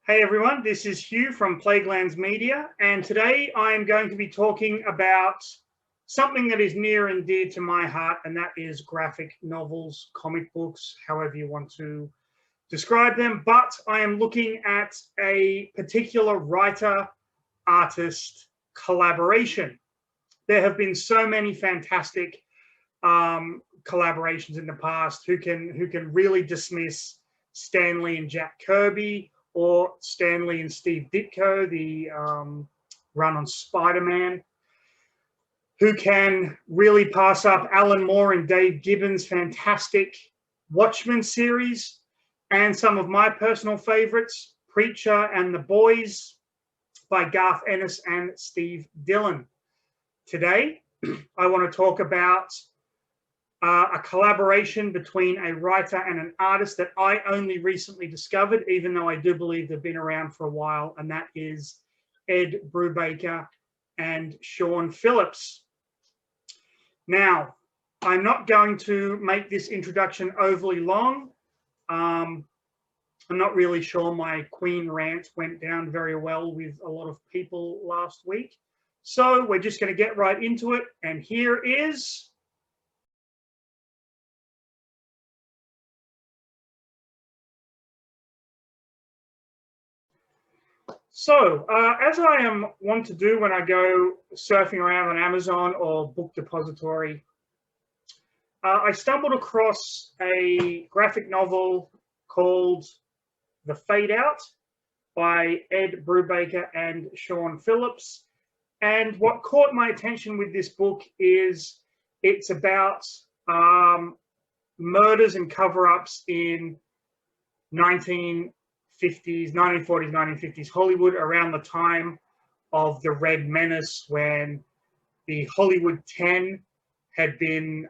Hey everyone, this is Hugh from Plaguelands Media, and today I am going to be talking about something that is near and dear to my heart, and that is graphic novels, comic books, however you want to describe them. But I am looking at a particular writer-artist collaboration. There have been so many fantastic collaborations in the past who can really dismiss Stan Lee and Jack Kirby, or Stan Lee and Steve Ditko, the run on Spider-Man, who can really pass up Alan Moore and Dave Gibbons' fantastic Watchmen series, and some of my personal favorites, Preacher and the Boys by Garth Ennis and Steve Dillon. Today, I want to talk about a collaboration between a writer and an artist that I only recently discovered, even though I do believe they've been around for a while, and that is Ed Brubaker and Sean Phillips. Now, I'm not going to make this introduction overly long. I'm not really sure my Queen rant went down very well with a lot of people last week. So we're just going to get right into it, and here is... So, as I want to do when I go surfing around on Amazon or Book Depository, I stumbled across a graphic novel called The Fade Out by Ed Brubaker and Sean Phillips. And what caught my attention with this book is it's about murders and cover-ups in 1940s, 1950s Hollywood, around the time of the Red Menace, when the Hollywood 10 had been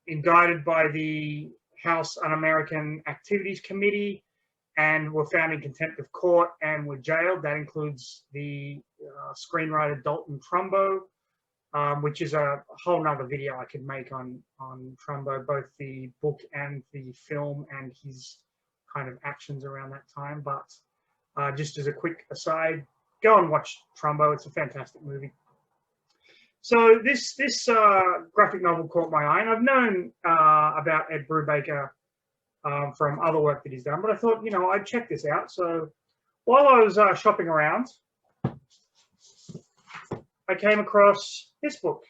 indicted by the House Un-American Activities Committee and were found in contempt of court and were jailed. That includes the screenwriter Dalton Trumbo, which is a whole nother video I could make on Trumbo, both the book and the film, and his kind of actions around that time. But just as a quick aside, go and watch Trumbo. It's a fantastic movie. So this graphic novel caught my eye, and I've known about Ed Brubaker from other work that he's done, but I thought, I'd check this out. So while I was shopping around, I came across this book,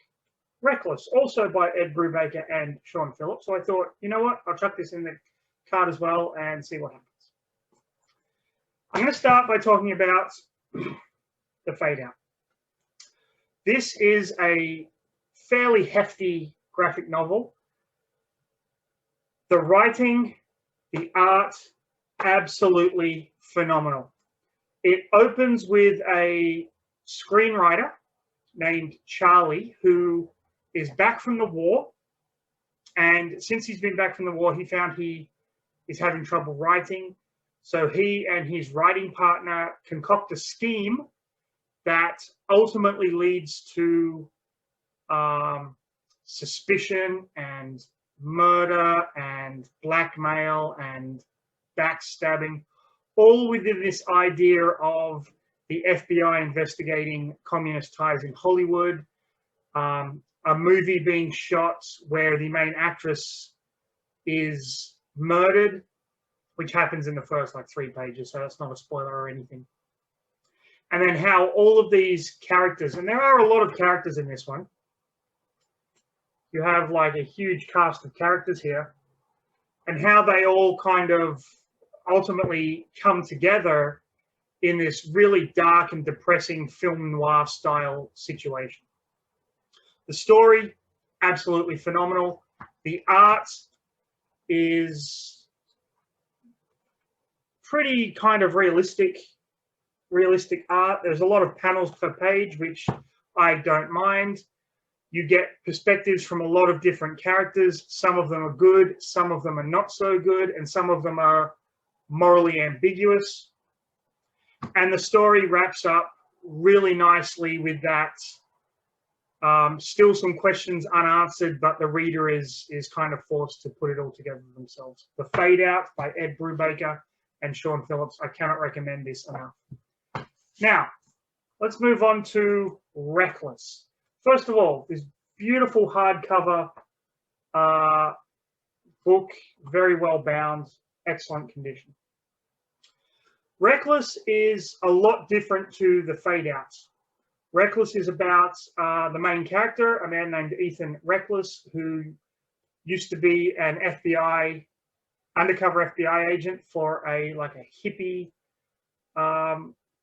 Reckless, also by Ed Brubaker and Sean Phillips. So I thought, you know what, I'll chuck this in the card as well and see what happens. I'm going to start by talking about The Fade Out. This is a fairly hefty graphic novel. The writing, the art, absolutely phenomenal. It opens with a screenwriter named Charlie, who is back from the war. And since he's been back from the war, he found he is having trouble writing. So he and his writing partner concoct a scheme that ultimately leads to suspicion and murder and blackmail and backstabbing, all within this idea of the FBI investigating communist ties in Hollywood, a movie being shot where the main actress is murdered, which happens in the first 3 pages, so that's not a spoiler or anything. And then how all of these characters, and there are a lot of characters in this one, you have a huge cast of characters here, and how they all kind of ultimately come together in this really dark and depressing film noir style situation. The story, absolutely phenomenal. The art is pretty kind of realistic art. There's a lot of panels per page, which I don't mind. You get perspectives from a lot of different characters. Some of them are good, some of them are not so good, and some of them are morally ambiguous. And the story wraps up really nicely with that. Still some questions unanswered, but the reader is kind of forced to put it all together themselves. The Fade Out by Ed Brubaker and Sean Phillips. I cannot recommend this enough. Now, let's move on to Reckless. First of all, this beautiful hardcover book, very well bound, excellent condition. Reckless is a lot different to the Fade Outs. Reckless is about the main character, a man named Ethan Reckless, who used to be an undercover FBI agent for a hippie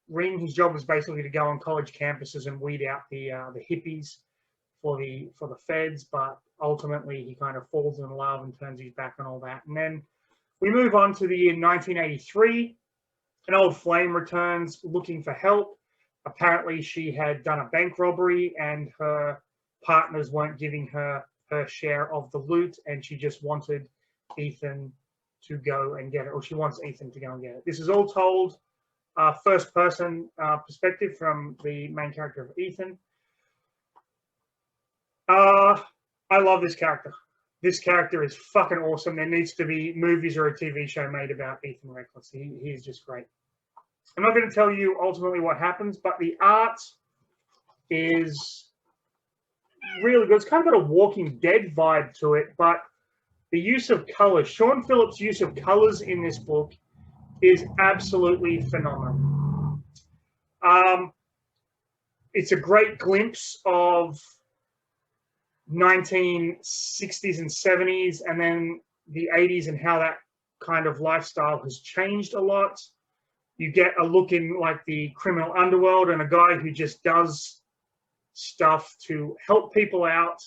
ring. His job was basically to go on college campuses and weed out the hippies for the feds, but ultimately he kind of falls in love and turns his back on all that. And then we move on to the year 1983. An old flame returns looking for help. Apparently she had done a bank robbery and her partners weren't giving her her share of the loot, and she just wanted Ethan to go and get it, or she wants Ethan to go and get it. This is all told first person perspective from the main character of Ethan. I love this character. This character is fucking awesome. There needs to be movies or a TV show made about Ethan Reckless. He is just great. I'm not going to tell you ultimately what happens, but the art is really good. It's kind of got a Walking Dead vibe to it, but the use of colors, Sean Phillips' use of colors in this book is absolutely phenomenal. It's a great glimpse of 1960s and 70s, and then the 80s, and how that kind of lifestyle has changed a lot. You get a look in like the criminal underworld, and a guy who just does stuff to help people out,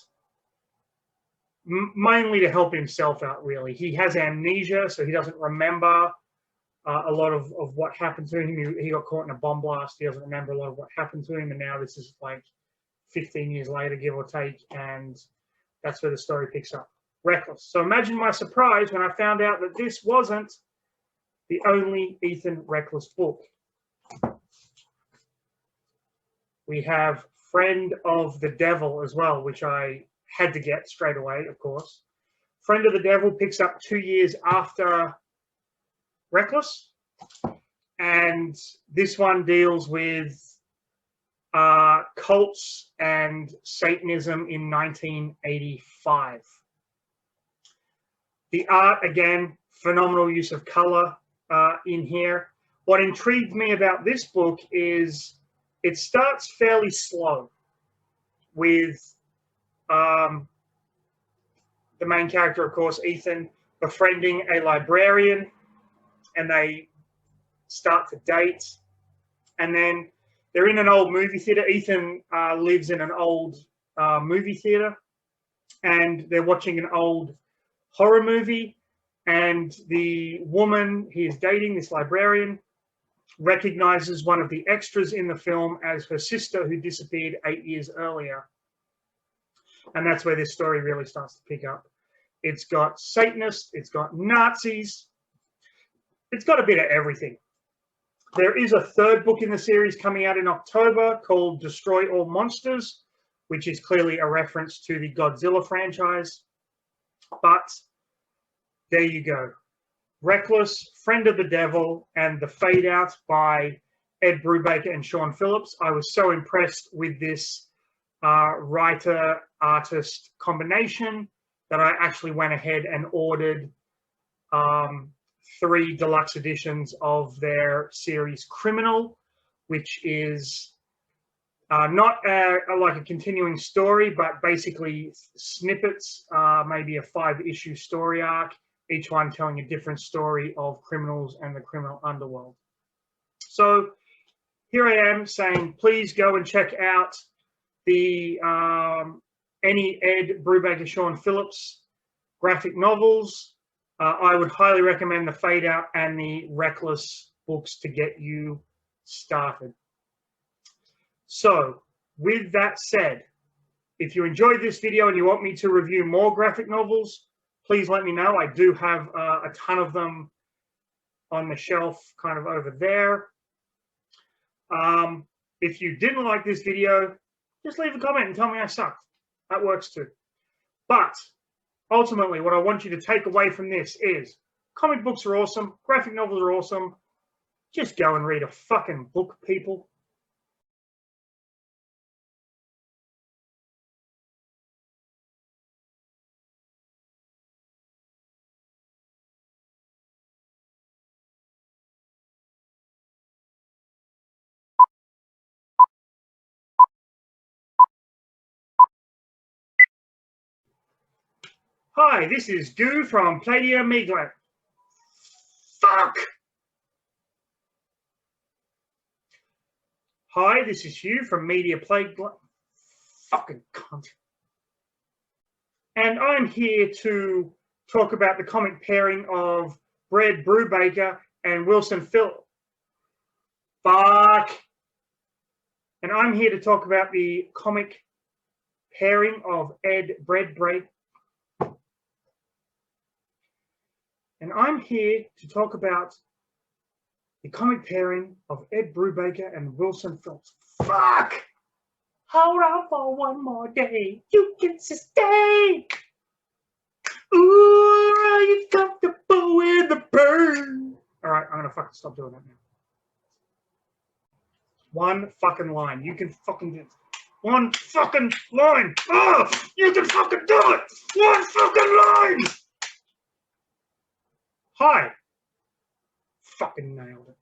mainly to help himself out, really. He has amnesia, so he doesn't remember a lot of what happened to him. He got caught in a bomb blast. He doesn't remember a lot of what happened to him, and now this is like 15 years later, give or take, and that's where the story picks up. Reckless. So imagine my surprise when I found out that this wasn't the only Ethan Reckless book. We have Friend of the Devil as well, which I had to get straight away, of course. Friend of the Devil picks up 2 years after Reckless, and this one deals with cults and Satanism in 1985. The art, again, phenomenal use of color in here. What intrigued me about this book is it starts fairly slow with the main character, of course, Ethan, befriending a librarian, and they start to date. And then they're in an old movie theater. Ethan lives in an old movie theater, and they're watching an old horror movie. And the woman he is dating, this librarian, recognizes one of the extras in the film as her sister, who disappeared 8 years earlier. And that's where this story really starts to pick up. It's got Satanists, it's got Nazis, it's got a bit of everything. There is a third book in the series coming out in October called Destroy All Monsters, which is clearly a reference to the Godzilla franchise. But there you go. Reckless, Friend of the Devil, and The Fade Out by Ed Brubaker and Sean Phillips. I was so impressed with this writer-artist combination that I actually went ahead and ordered 3 deluxe editions of their series Criminal, which is not like a continuing story, but basically snippets, maybe a 5-issue story arc, each one telling a different story of criminals and the criminal underworld. So here I am saying, please go and check out the any Ed Brubaker, Sean Phillips graphic novels. I would highly recommend the Fade Out and the Reckless books to get you started. So with that said, if you enjoyed this video and you want me to review more graphic novels, please let me know. I do have a ton of them on the shelf kind of over there. If you didn't like this video, just leave a comment and tell me I sucked. That works too. But ultimately, what I want you to take away from this is Comic books are awesome. Graphic novels are awesome. Just go and read a fucking book, people. Hi, this is Goo from Pladia Media. Fuck! Hi, this is Hugh from Media Plague. Fucking cunt. And I'm here to talk about the comic pairing of Brad Brubaker and Wilson Phillips. Fuck! And I'm here to talk about the comic pairing of Brad Break. And I'm here to talk about the comic pairing of Ed Brubaker and Wilson Phillips. Fuck! Hold on for one more day. You can sustain. Ooh, are you comfortable with the burn? All right, I'm gonna fucking stop doing that now. One fucking line. You can fucking do it. One fucking line. Oh, you can fucking do it. One fucking line. Hi. Fucking nailed it.